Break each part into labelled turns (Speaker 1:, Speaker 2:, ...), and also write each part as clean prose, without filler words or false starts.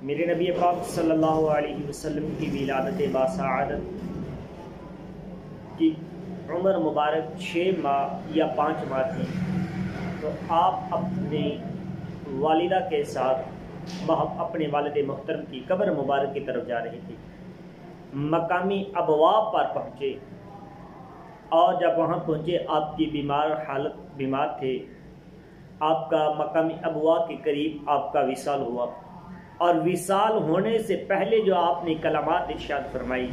Speaker 1: मेरे नबी पाक सल्लल्लाहु अलैहि वसल्लम की विलादत बासआदत की उम्र मुबारक 6 माह या 5 माह थी, तो आप अपने वालिदा के साथ अपने वालिद मुहतरम की कब्र मुबारक की तरफ जा रहे थे। मकामी अबवाब पर पहुँचे और जब वहाँ पहुँचे आपकी बीमार थे। आपका मकामी अबवा के करीब आपका विसाल हुआ और विसाल होने से पहले जो आपने कलामात इरशाद फरमाई,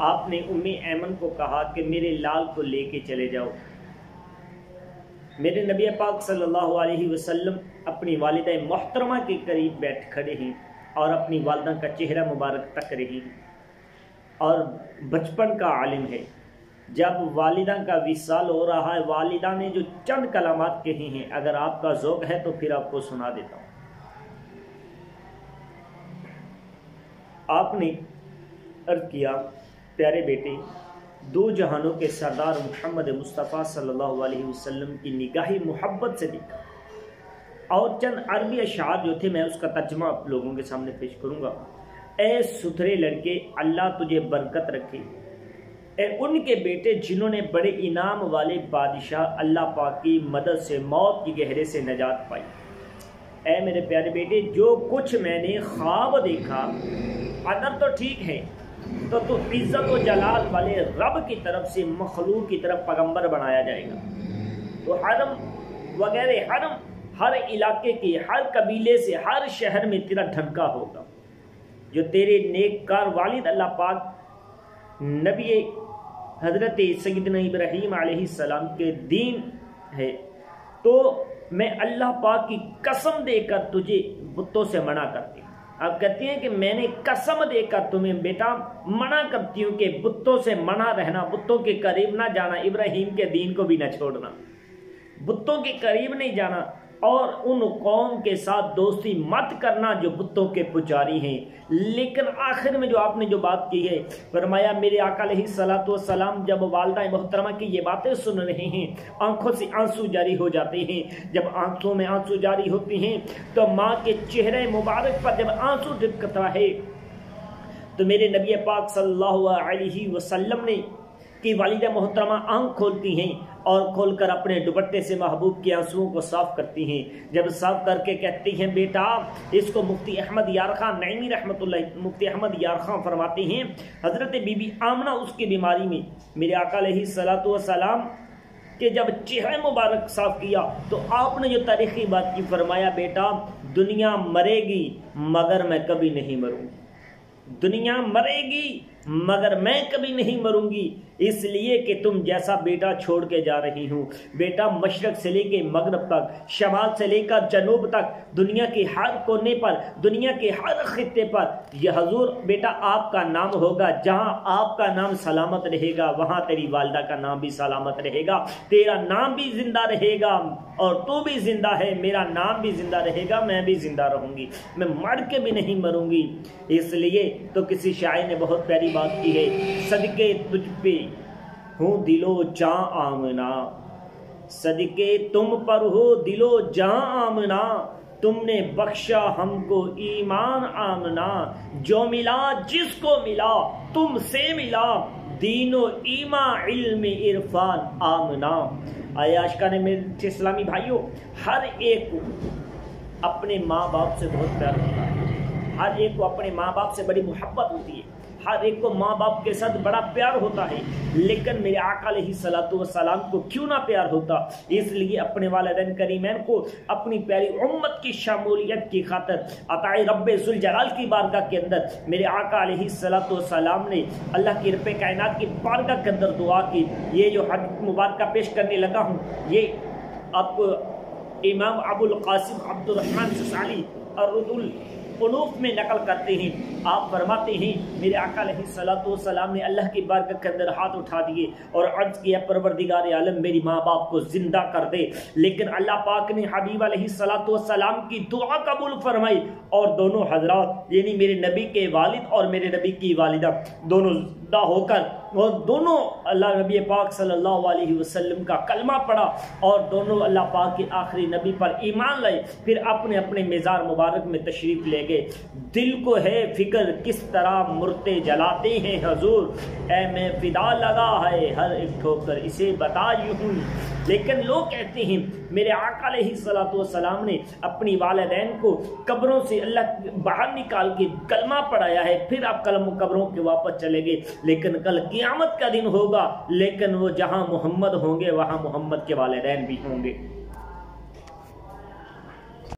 Speaker 1: आपने उम्मे ऐमन को कहा कि मेरे लाल को लेके चले जाओ। मेरे नबी पाक सल्लल्लाहु अलैहि वसल्लम अपनी वालिदा मोहतरमा के करीब बैठ खड़े हैं और अपनी वालिदा का चेहरा मुबारक तक रही और बचपन का आलिम है। जब वालिदा का विसाल हो रहा है, वालिदा ने जो चंद कलामात कही हैं, अगर आपका ज़ौक़ है तो फिर आपको सुना देता हूँ। आपने अर्ज़ किया, प्यारे बेटे, दो जहानों के सरदार मोहम्मद मुस्तफ़ा सल्लल्लाहु अलैहि वसल्लम की निगाही मोहब्बत से देखा। और चंद अरबी अशार जो थे, मैं उसका तर्जुमा आप लोगों के सामने पेश करूँगा। ए सुथरे लड़के, अल्लाह तुझे बरकत रखे। ए उनके बेटे जिन्होंने बड़े इनाम वाले बादशाह अल्लाह पाक की मदद से मौत की गहरे से नजात पाई। ए मेरे प्यारे बेटे, जो कुछ मैंने ख्वाब देखा, अगर तो ठीक है तो तू इज्जत और जलाल वाले रब की तरफ से मखलूक की तरफ पैगंबर बनाया जाएगा। तो हरम वगैरह हर इलाके के हर कबीले से हर शहर में तेरा ढंका होगा। जो तेरे नेककार वालिद अल्लाह पाक नबी हजरत सैयदना इब्राहीम अलैहिस्सलाम के दीन है, तो मैं अल्लाह पाक की कसम देकर तुझे बुतों से मना करती हूँ। आप कहती हैं कि मैंने कसम देकर तुम्हें बेटा मना करती हूँ कि बुतों से मना रहना, बुतों के करीब ना जाना, इब्राहीम के दीन को भी ना छोड़ना, बुतों के करीब नहीं जाना और उन कौम के साथ दोस्ती मत करना जो बुतों के पुजारी हैं। लेकिन आखिर में जो आपने जो बात की है, फरमाया मेरे आका अलैहिस्सलातु वस्सलाम जब वालिदा मोहतरमा की ये बातें सुन रहे हैं, आंखों से आंसू जारी हो जाते हैं। जब आंखों में आंसू जारी होते हैं तो माँ के चेहरे मुबारक पर जब आंसू टिपकता है, तो मेरे नबी पाक सल्लल्लाहु अलैहि वसल्लम ने कि वालिदा मोहतरमा आंख खोलती हैं और खोलकर अपने दुपट्टे से महबूब के आंसुओं को साफ करती हैं। जब साफ करके कहती हैं बेटा इसको मुफ्ती अहमद यार खान नईमी रहमतुल्लाह मुफ्ती अहमद यार खान फरमाते हैं, हजरत बीबी आमना उसकी बीमारी में मेरे आका अलैहिस्सलातु वस्सलाम के जब चेहरा मुबारक साफ किया तो आपने जो तारीखी बात की, फरमाया बेटा दुनिया मरेगी मगर मैं कभी नहीं मरूंगी। दुनिया मरेगी मगर मैं कभी नहीं मरूंगी, इसलिए कि तुम जैसा बेटा छोड़ के जा रही हूँ। बेटा मशरक से लेके मगरब तक, शमाल से लेकर जनूब तक, दुनिया के हर कोने पर, दुनिया के हर खित्ते पर यह हजूर बेटा आपका नाम होगा। जहाँ आपका नाम सलामत रहेगा वहाँ तेरी वालिदा का नाम भी सलामत रहेगा, तेरा नाम भी जिंदा रहेगा और तू भी जिंदा है, मेरा नाम भी जिंदा रहेगा, मैं भी जिंदा रहूंगी, मैं मर के भी नहीं मरूंगी। इसलिए तो किसी शायर ने बहुत प्यारी बात की है, सदके तुझ पे हूँ दिलो जां आमना, सदके तुम पर हो दिलो जां आमना, तुमने बख्शा हमको ईमान आमना, जो मिला जिसको मिला तुमसे मिला, दीनो ईमा इल्म इरफान आमना। आयाशका ने मेरे इस्लामी भाइयों, हर एक को अपने माँ बाप से बहुत प्यार होता है, हर एक को अपने माँ बाप से बड़ी मोहब्बत होती है, हर एक को माँ बाप के साथ बड़ा प्यार होता है। लेकिन मेरे आका अलैहिस्सलातु वस्सलाम को क्यों ना प्यार होता? इसलिए अपने वालिदैन करीमैन को अपनी प्यारी उम्मत की शमूलियत की खातिर अताए रब्बे जुल जलाल की बारगाह के अंदर मेरे आका अलैहिस्सलातु वस्सलाम ने अल्लाह की रब्बे कायनात की बारगाह के अंदर दुआ की। ये जो हदीस मुबारक पेश करने लगा हूँ, ये आपको इमाम अबुल कासिम अब्दुल रहमान ससाली और रुदुल उलूफ में नकल करते हैं। आप फरमाते हैं मेरे आका अलैहिस्सलातु वस्सलाम ने अल्लाह की बारगाह के अंदर हाथ उठा दिए और अर्ज किया परवरदिगार आलम मेरी माँ बाप को जिंदा कर दे। लेकिन अल्लाह पाक ने हबीब अलैहिस्सलातु वस्सलाम की दुआ कबूल फरमाई और दोनों हजरात यानी मेरे नबी के वालिद और मेरे नबी की वालिदा दोनों जिंदा होकर और दोनों अल्लाह नबी पाक सल्लल्लाहु अलैहि वसल्लम का कलमा पढ़ा और दोनों अल्लाह पाक के आखिरी नबी पर ईमान लाए, फिर अपने अपने मेज़ार मुबारक में तशरीफ़ ले गए। दिल को है फिक्र किस तरह मुर्ते जलाते हैं हजूर, ऐ में फिदा लगा है हर एक ठोकर इसे बता यूं। लेकिन लोग कहते हैं मेरे आका अलैहिस्सलातु वस्सलाम ने अपनी वालिदैन को कब्रों से अल्लाह बाहर निकाल के कलमा पढ़ाया है, फिर आप कब्रों के वापस चले गए। लेकिन कल क़यामत का दिन होगा, लेकिन वो जहां मोहम्मद होंगे वहां मोहम्मद के वालिदैन भी होंगे।